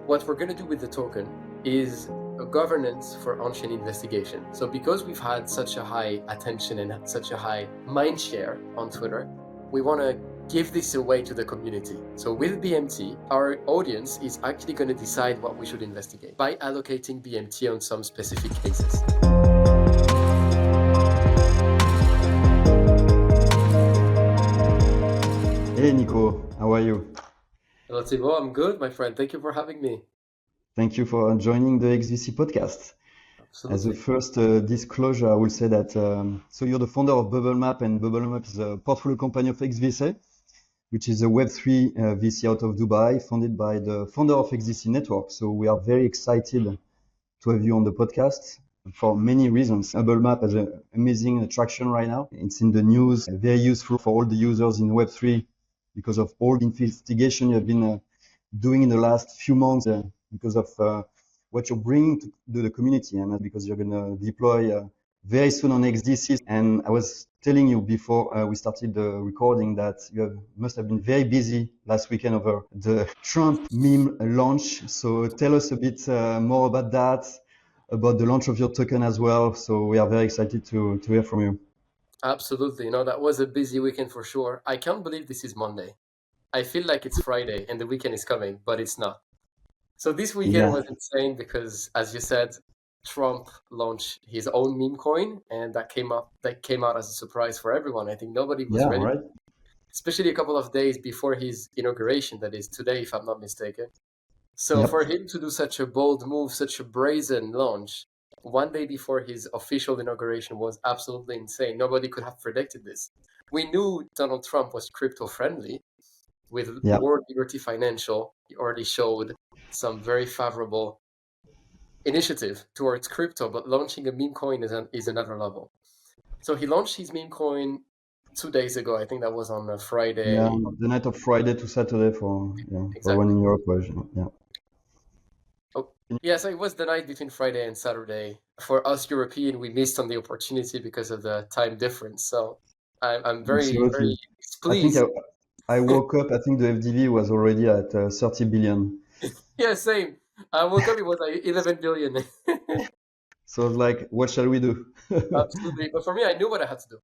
what we're going to do with the token is a governance for on-chain investigation. So because we've had such a high attention and such a high mind share on Twitter, we want to give this away to the community. So with BMT, our audience is actually going to decide what we should investigate by allocating BMT on some specific cases. Hey Nico, how are you? Hello Thibaut, I'm good, my friend. Thank you for having me. Thank you for joining the XDC Podcast. Absolutely. As a first disclosure, I will say that so you're the founder of Bubble Map, and Bubble Map is a portfolio company of XDC, which is a Web3 VC out of Dubai, founded by the founder of XDC Network. So we are very excited to have you on the podcast for many reasons. Bubble Map has an amazing traction right now. It's in the news, very useful for all the users in Web3 because of all the investigation you have been doing in the last few months, because of what you're bringing to the community, and because you're going to deploy very soon on XDC. And I was telling you before we started the recording that you must have been very busy last weekend over the Trump meme launch. So tell us a bit more about that, about the launch of your token as well. So we are very excited to hear from you. Absolutely. That was a busy weekend for sure. I can't believe this is Monday. I feel like it's Friday and the weekend is coming, but it's not. So this weekend was insane because, as you said, Trump launched his own meme coin, and that came out as a surprise for everyone. I think nobody was ready, right? Especially a couple of days before his inauguration, that is today, if I'm not mistaken. So for him to do such a bold move, such a brazen launch, one day before his official inauguration was absolutely insane. Nobody could have predicted this. We knew Donald Trump was crypto-friendly. With World Liberty Financial, he already showed some very favorable initiative towards crypto, but launching a meme coin is another level. So he launched his meme coin 2 days ago. I think that was on a Friday. Yeah, the night of Friday to Saturday for one in Europe version. Yeah. Yeah, so it was the night between Friday and Saturday. For us European, we missed on the opportunity because of the time difference. So I'm very, very pleased. I woke up, I think the FDV was already at 30 billion. Yeah, same. I woke up, it was like 11 billion. So I was like, what shall we do? Absolutely. But for me, I knew what I had to do.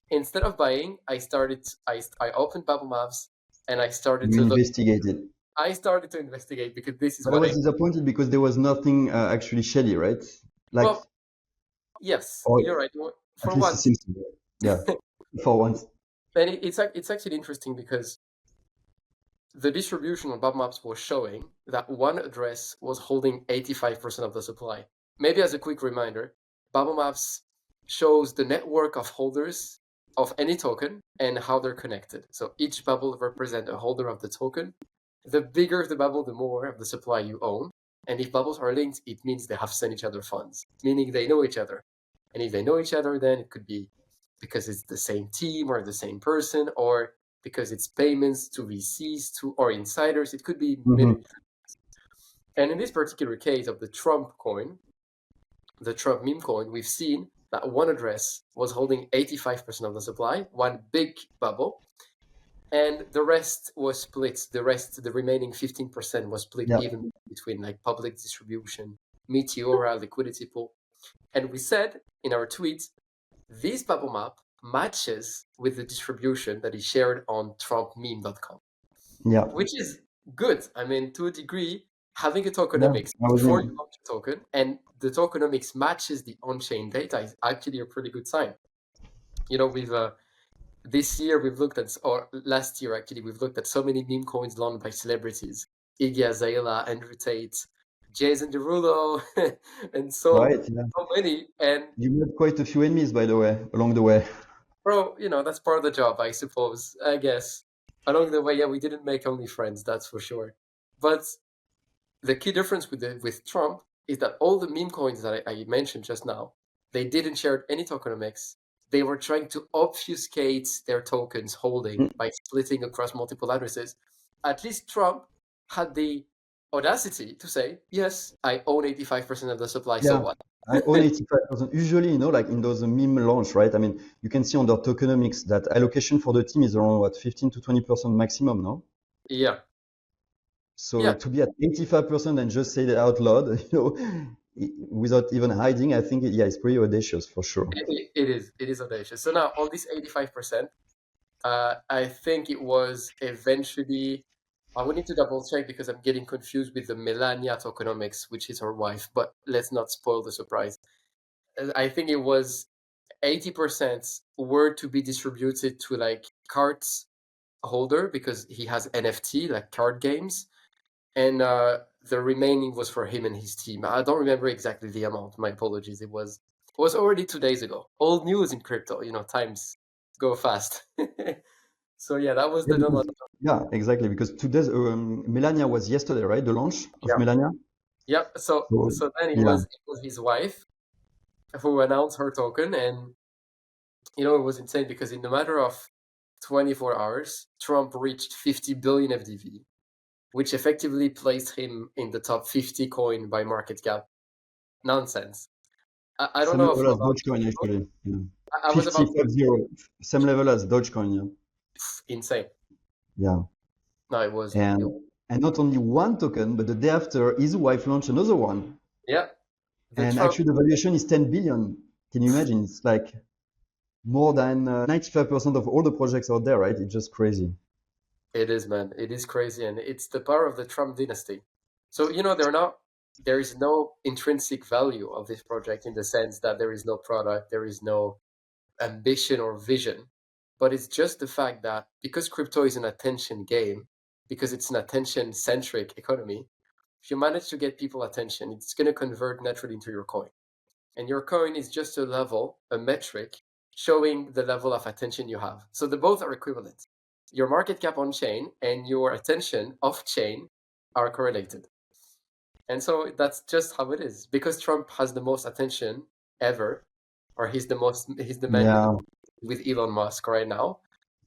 Instead of buying, I opened Bubble Maps and I started to investigate it. I started to investigate because this is what I was disappointed because there was nothing actually shady, right? Like, well, yes, you're right. For once. For once. And it's actually interesting because the distribution on Bubble Maps was showing that one address was holding 85% of the supply. Maybe as a quick reminder, Bubble Maps shows the network of holders of any token and how they're connected. So each bubble represents a holder of the token. The bigger the bubble, the more of the supply you own. And if bubbles are linked, it means they have sent each other funds, meaning they know each other. And if they know each other, then it could be because it's the same team or the same person, or because it's payments to VCs or insiders. It could be many different things. And in this particular case of the Trump coin, the Trump meme coin, we've seen that one address was holding 85% of the supply, one big bubble, and the rest was split. The remaining 15% was split evenly between like public distribution, Meteora, liquidity pool. And we said in our tweet, this bubble map matches with the distribution that is shared on trumpmeme.com. Yeah. Which is good. I mean, to a degree, having a tokenomics before you launch a token and the tokenomics matches the on-chain data is actually a pretty good sign. We've this year we've looked at, or last year actually, we've looked at so many meme coins launched by celebrities: Iggy Azalea, Andrew Tate, Jason Derulo, and so many. And you met quite a few enemies, by the way, along the way. Bro, that's part of the job, I suppose. I guess along the way, we didn't make only friends, that's for sure. But the key difference with Trump is that all the meme coins that I mentioned just now, they didn't share any tokenomics. They were trying to obfuscate their tokens holding by splitting across multiple addresses. At least Trump had the audacity to say, yes, I own 85% of the supply, so what? I own 85%. Usually, like in those meme launch, right? I mean, you can see under tokenomics that allocation for the team is around 15 to 20% maximum, no? Yeah. So Yeah, to be at 85% and just say that out loud, without even hiding, I think, yeah, it's pretty audacious for sure. it is audacious. So now on this 85%, I think it was eventually. I would need to double check because I'm getting confused with the Melania tokenomics, which is her wife. But let's not spoil the surprise. I think it was 80% were to be distributed to like cards holder because he has NFT like card games, and the remaining was for him and his team. I don't remember exactly the amount. My apologies. It was already 2 days ago. Old news in crypto. Times go fast. So yeah, that was Yeah, the download. yeah, exactly. Because today's Melania was yesterday, right? The launch of Yeah, Melania. yeah. So So so then it yeah, was it was his wife who announced her token, and it was insane because in a matter of 24 hours, Trump reached 50 billion FDV, which effectively placed him in the top 50 coin by market cap. Nonsense. I don't same know if level as about Dogecoin actually. Yeah. I was about 50, same level as Dogecoin. insane. Yeah, No, and not only one token, but the day after, his wife launched another one, yeah, the and Trump. actually the valuation is 10 billion. Can you imagine? It's like more than 95% of all the projects out there, right? It's just crazy. It is, man. It is crazy, and it's the power of the Trump dynasty. So there is no intrinsic value of this project in the sense that there is no product, there is no ambition or vision, but it's just the fact that because crypto is an attention game, because it's an attention-centric economy, if you manage to get people attention, it's going to convert naturally into your coin. And your coin is just a level, a metric, showing the level of attention you have. So the both are equivalent. Your market cap on chain and your attention off chain are correlated. And so that's just how it is. Because Trump has the most attention ever, or he's the man Yeah. with Elon Musk right now.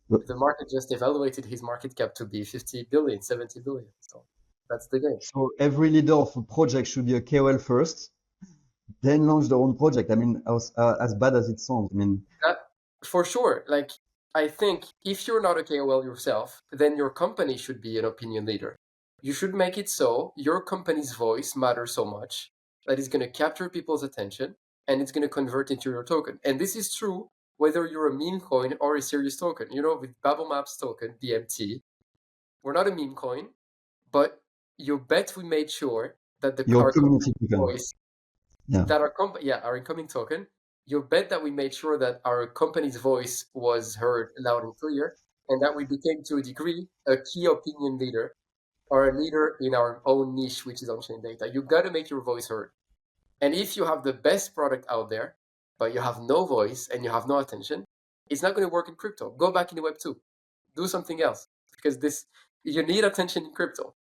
The market just evaluated his market cap to be 50 billion, 70 billion. So that's the game. So every leader of a project should be a KOL first, then launch their own project. I mean, as bad as it sounds, I mean, That, for sure. Like, I think if you're not a KOL yourself, then your company should be an opinion leader. You should make it so your company's voice matters so much that it's going to capture people's attention and it's going to convert into your token. And this is true whether you're a meme coin or a serious token. With Bubble Maps token, BMT, we're not a meme coin, but you bet we made sure that your our community company's token. voice, Yeah. that our incoming token, you bet that we made sure that our company's voice was heard loud and clear, and that we became to a degree a key opinion leader or a leader in our own niche, which is on-chain data. You got to make your voice heard. And if you have the best product out there, but you have no voice and you have no attention, it's not going to work in crypto. Go back in the Web 2. Do something else because you need attention in crypto.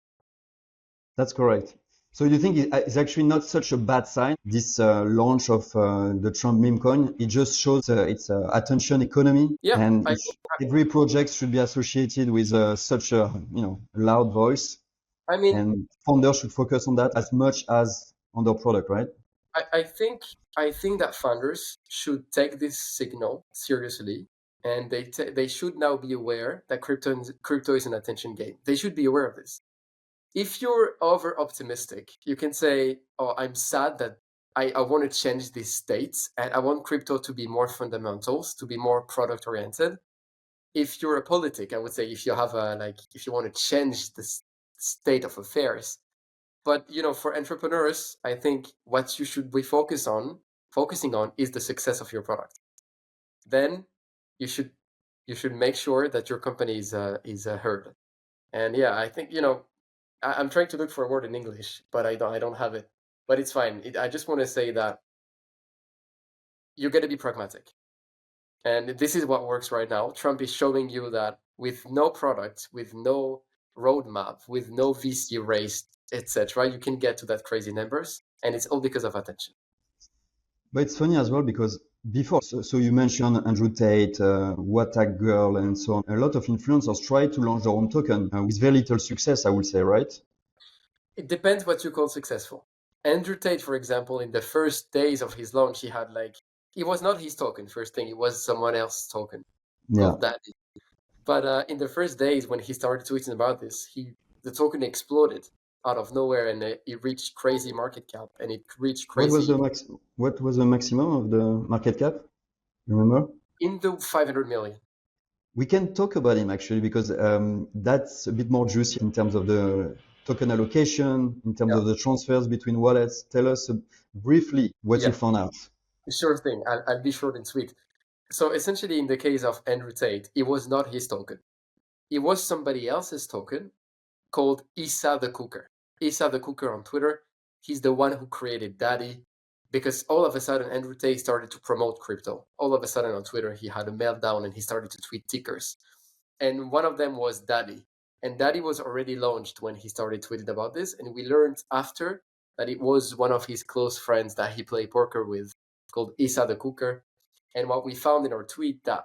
That's correct. So you think it's actually not such a bad sign, this launch of the Trump meme coin? It just shows its attention economy, Yeah, and I if every project should be associated with such a loud voice, I mean, and founders should focus on that as much as on their product, right? I think that founders should take this signal seriously, and they should now be aware that crypto is an attention game. They should be aware of this. If you're over optimistic, you can say, "Oh, I'm sad that I want to change these states, and I want crypto to be more fundamentals, to be more product oriented." If you're a politic, I would say if you have if you want to change the state of affairs. But for entrepreneurs, I think what you should be focusing on is the success of your product. Then you should make sure that your company is heard. And yeah, I think I'm trying to look for a word in English, but I don't have it. But it's fine. I just want to say that you got to be pragmatic, and this is what works right now. Trump is showing you that with no product, with no roadmap, with no VC raised, etc., you can get to that crazy numbers, and it's all because of attention. But it's funny as well because before, so you mentioned Andrew Tate, What a Girl, and so on. A lot of influencers try to launch their own token with very little success, I would say, right? It depends what you call successful. Andrew Tate, for example, in the first days of his launch, he had it was not his token. First thing, it was someone else's token Yeah. of that. But in the first days when he started tweeting about this, the token exploded out of nowhere, and it reached crazy market cap, and it reached What was crazy the maximum of the market cap? Remember? in the 500 million. We can talk about him actually because that's a bit more juicy in terms of the token allocation, in terms Yeah. of the transfers between wallets. Tell us briefly what Yeah. you found out. Sure thing. I'll be short and sweet. So essentially, in the case of Andrew Tate, it was not his token. It was somebody else's token called Issa the Cooker. Issa the Cooker on Twitter. He's the one who created Daddy, because all of a sudden Andrew Tate started to promote crypto. All of a sudden on Twitter, he had a meltdown and he started to tweet tickers. And one of them was Daddy. And Daddy was already launched when he started tweeting about this. And we learned after that it was one of his close friends that he played poker with called Issa the Cooker. And what we found in our tweet that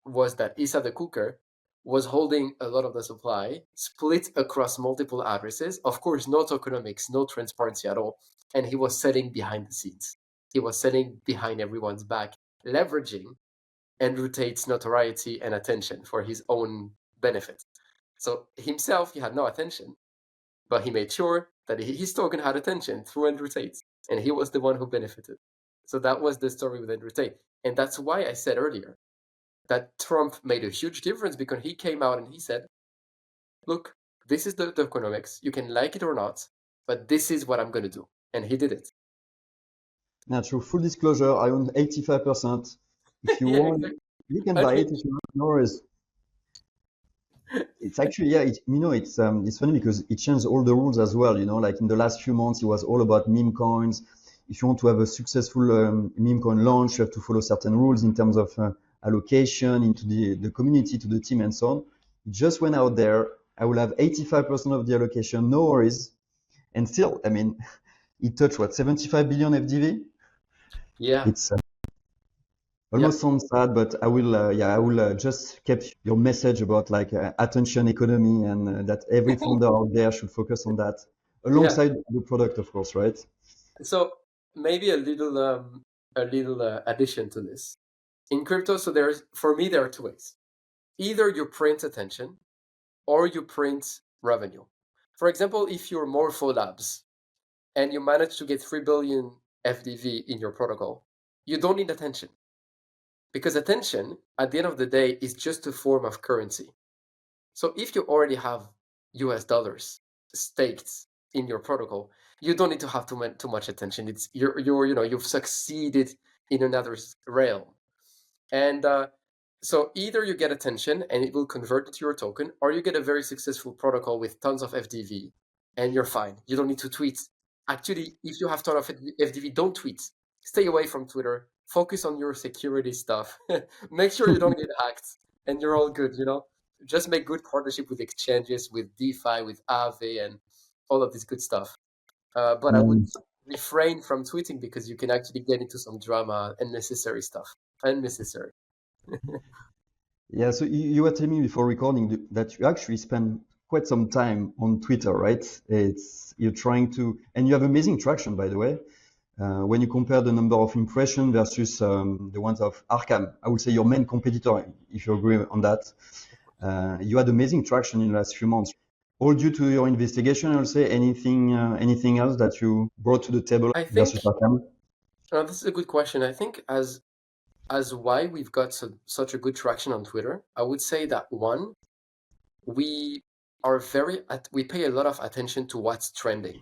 was that Issa the Cooker was holding a lot of the supply, split across multiple addresses. Of course, no tokenomics, no transparency at all. And he was selling behind the scenes. He was selling behind everyone's back, leveraging Andrew Tate's notoriety and attention for his own benefit. So himself, he had no attention, but he made sure that his token had attention through Andrew Tate, and he was the one who benefited. So that was the story with Andrew Tate. And that's why I said earlier that Trump made a huge difference, because he came out and he said, look, this is the tokenomics. You can like it or not, but this is what I'm going to do. And he did it. Yeah, true. Full disclosure, I own 85%. If you Yeah, want, exactly. you can buy it if you want. No worries. It's actually, yeah, it's funny because it changed all the rules as well. Like in the last few months, it was all about meme coins. If you want to have a successful meme coin launch, you have to follow certain rules in terms of allocation into the community, to the team, and so on. It just went out there. I will have 85% of the allocation, no worries. And still, I mean, it touched what, 75 billion FDV? Yeah. It's almost sounds sad, but I will just keep your message about like attention economy, and that every founder out there should focus on that alongside the product, of course, right? So maybe a little addition to this. In crypto, so for me, there are two ways. Either you print attention or you print revenue. For example, if you're Morpho Labs and you manage to get 3 billion FDV in your protocol, you don't need attention. Because attention, at the end of the day, is just a form of currency. So if you already have US dollars staked in your protocol, you don't need to have too much attention. It's you've succeeded in another realm. And so either you get attention and it will convert it to your token, or you get a very successful protocol with tons of FDV and you're fine. You don't need to tweet. Actually, if you have tons of FDV, don't tweet. Stay away from Twitter. Focus on your security stuff. Make sure you don't get hacked and you're all good, Just make good partnership with exchanges, with DeFi, with Aave, and all of this good stuff. But I would refrain from tweeting because you can actually get into some drama, unnecessary stuff. Unnecessary. Yeah, so you were telling me before recording that you actually spend quite some time on Twitter, right? You're trying to, and you have amazing traction, by the way. When you compare the number of impressions versus the ones of Arkham, I would say your main competitor, if you agree on that, you had amazing traction in the last few months. All due to your investigation, I'll say. Anything else that you brought to the table versus Arkham? This is a good question. I think as why we've got such a good traction on Twitter, I would say that one, we pay a lot of attention to what's trending.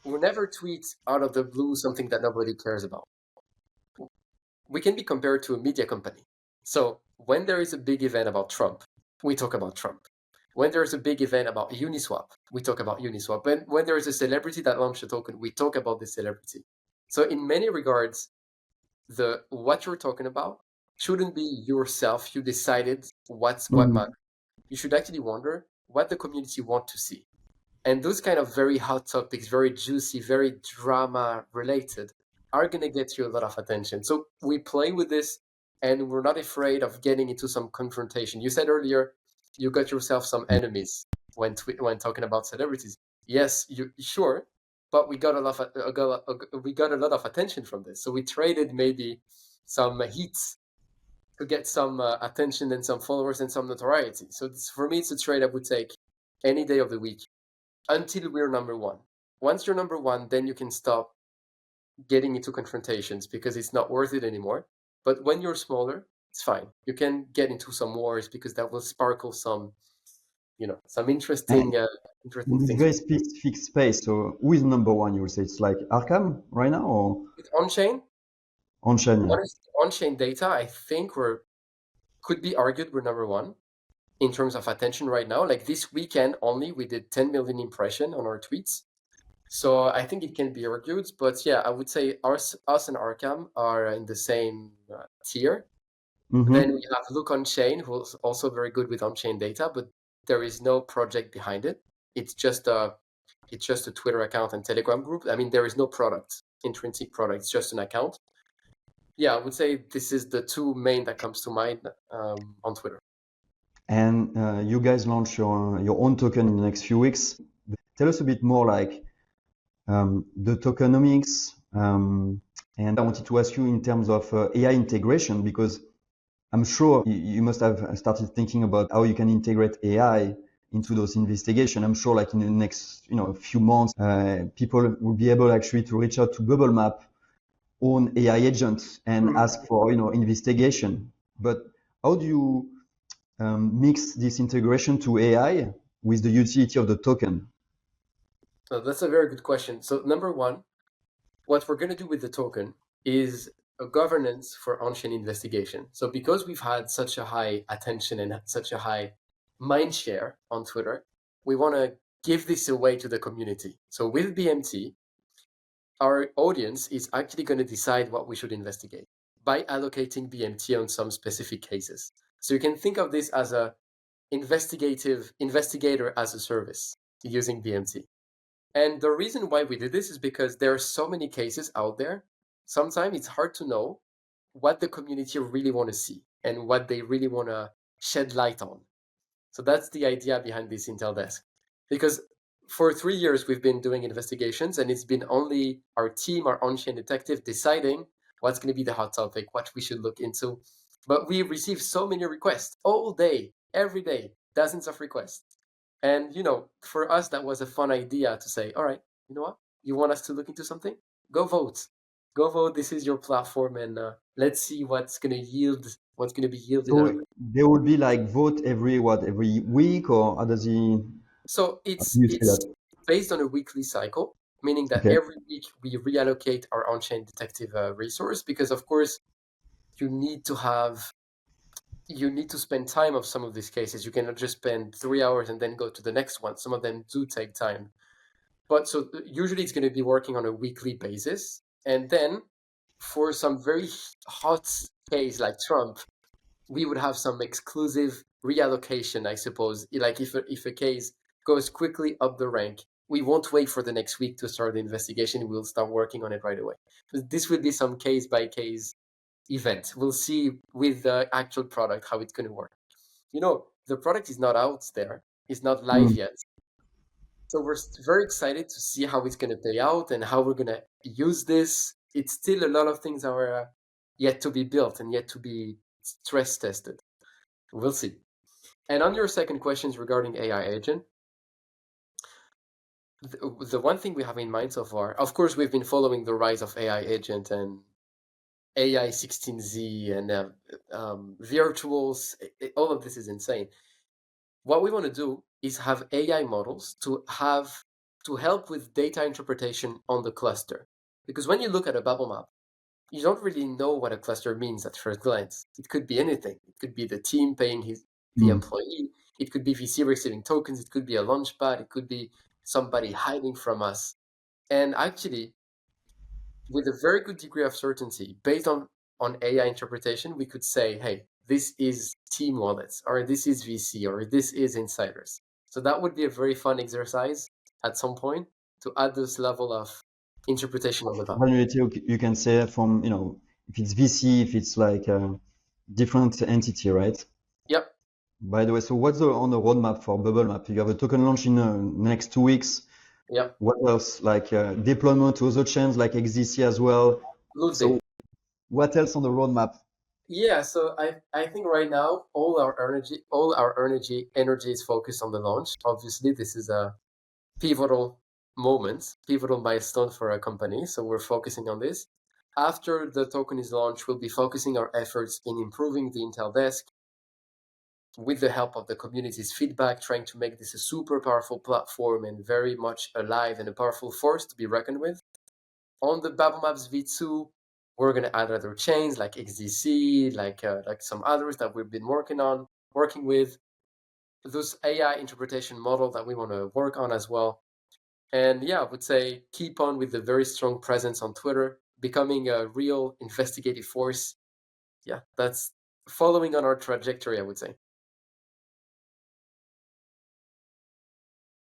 We never tweet out of the blue something that nobody cares about. We can be compared to a media company. So when there is a big event about Trump, we talk about Trump. When there is a big event about Uniswap, we talk about Uniswap. When there is a celebrity that launched a token, we talk about the celebrity. So in many regards, what you're talking about shouldn't be yourself. You decided what matters. You should actually wonder what the community want to see. And those kind of very hot topics, very juicy, very drama related, are going to get you a lot of attention. So we play with this, and we're not afraid of getting into some confrontation. You said earlier, you got yourself some enemies when talking about celebrities. Yes, sure, but we got a lot of attention from this. So we traded maybe some heat to get some attention and some followers and some notoriety. So for me, it's a trade I would take any day of the week. until we're number one. Once you're number one, then you can stop getting into confrontations because it's not worth it anymore. But when you're smaller, it's fine. You can get into some wars because that will sparkle some, some And interesting in this things. very specific space, so who is number one? You will say it's like Arkham right now or With on-chain, on-chain? Yeah. on-chain data, I think could be argued we're number one in terms of attention right now. Like this weekend only, we did 10 million impression on our tweets. So I think it can be argued, but yeah, I would say us and Arkham are in the same tier. Then we have Look on Chain, who's also very good with on-chain data, but there is no project behind it. It's just a Twitter account and Telegram group. I mean, there is no product, intrinsic product. It's just an account. Yeah, I would say this is the two main that comes to mind on Twitter. And you guys launch your own token in the next few weeks. Tell us a bit more like the tokenomics. And I wanted to ask you in terms of AI integration, because I'm sure you must have started thinking about how you can integrate AI into those investigations. I'm sure like in the next few months, people will be able actually to reach out to Bubble Map own AI agents and ask for investigation. But how do you mix this integration to AI with the utility of the token? So that's a very good question. So number one, what we're going to do with the token is a governance for on-chain investigation. So because we've had such a high attention and such a high mind share on Twitter, we want to give this away to the community. So with BMT, our audience is actually going to decide what we should investigate by allocating BMT on some specific cases. So you can think of this as a investigator as a service using BMT. And the reason why we did this is because there are so many cases out there. Sometimes it's hard to know what the community really want to see and what they really want to shed light on. So that's the idea behind this Intel desk. Because for 3 years, we've been doing investigations, and it's been only our team, our on-chain detective, deciding what's going to be the hot topic, what we should look into. But we receive so many requests all day, every day, dozens of requests. And, for us, that was a fun idea to say, all right, you know what? You want us to look into something? Go vote. Go vote. This is your platform. And let's see what's going to be yielded out of So it. there would be like vote every week, or how does he? So How do you say it's that? based on a weekly cycle, meaning that Okay. every week we reallocate our on-chain detective resource because, of course, you need to spend time of some of these cases. You cannot just spend 3 hours and then go to the next one. Some of them do take time. But so usually it's going to be working on a weekly basis. And then for some very hot case like Trump, we would have some exclusive reallocation, I suppose. Like if a case goes quickly up the rank, we won't wait for the next week to start the investigation. We'll start working on it right away. This will be some case by case event. We'll see with the actual product how it's going to work. The product is not out there. It's not live Mm. yet. So we're very excited to see how it's going to play out and how we're going to use this. It's still a lot of things are yet to be built and yet to be stress tested. We'll see. And on your second questions regarding AI agent, the one thing we have in mind so far, of course, we've been following the rise of AI agent and AI 16Z and virtuals. All of this is insane. What we want to do is have AI models to help with data interpretation on the cluster. Because when you look at a bubble map, you don't really know what a cluster means at first glance. It could be anything. It could be the team paying the Mm. employee. It could be VC receiving tokens. It could be a launchpad. It could be somebody hiding from us. And actually, with a very good degree of certainty, based on AI interpretation, we could say, hey, this is team wallets, or this is VC, or this is insiders. So that would be a very fun exercise at some point to add this level of interpretation on the top. Granularity, you can say from, if it's VC, if it's like a different entity, right? Yep. By the way, so what's on the roadmap for Bubble Map? You have a token launch in the next 2 weeks. Yep. What else? Like deployment to other chains like XDC as well. Loot day. So what else on the roadmap? Yeah, so I think right now all our energy is focused on the launch. Obviously, this is pivotal moment, pivotal milestone for our company. So we're focusing on this. After the token is launched, we'll be focusing our efforts in improving the Intel desk with the help of the community's feedback, trying to make this a super powerful platform and very much alive and a powerful force to be reckoned with. On the BabbleMaps V2, we're going to add other chains like XDC, like some others that we've been working with. Those AI interpretation model that we want to work on as well. And yeah, I would say keep on with the very strong presence on Twitter, becoming a real investigative force. Yeah, that's following on our trajectory, I would say.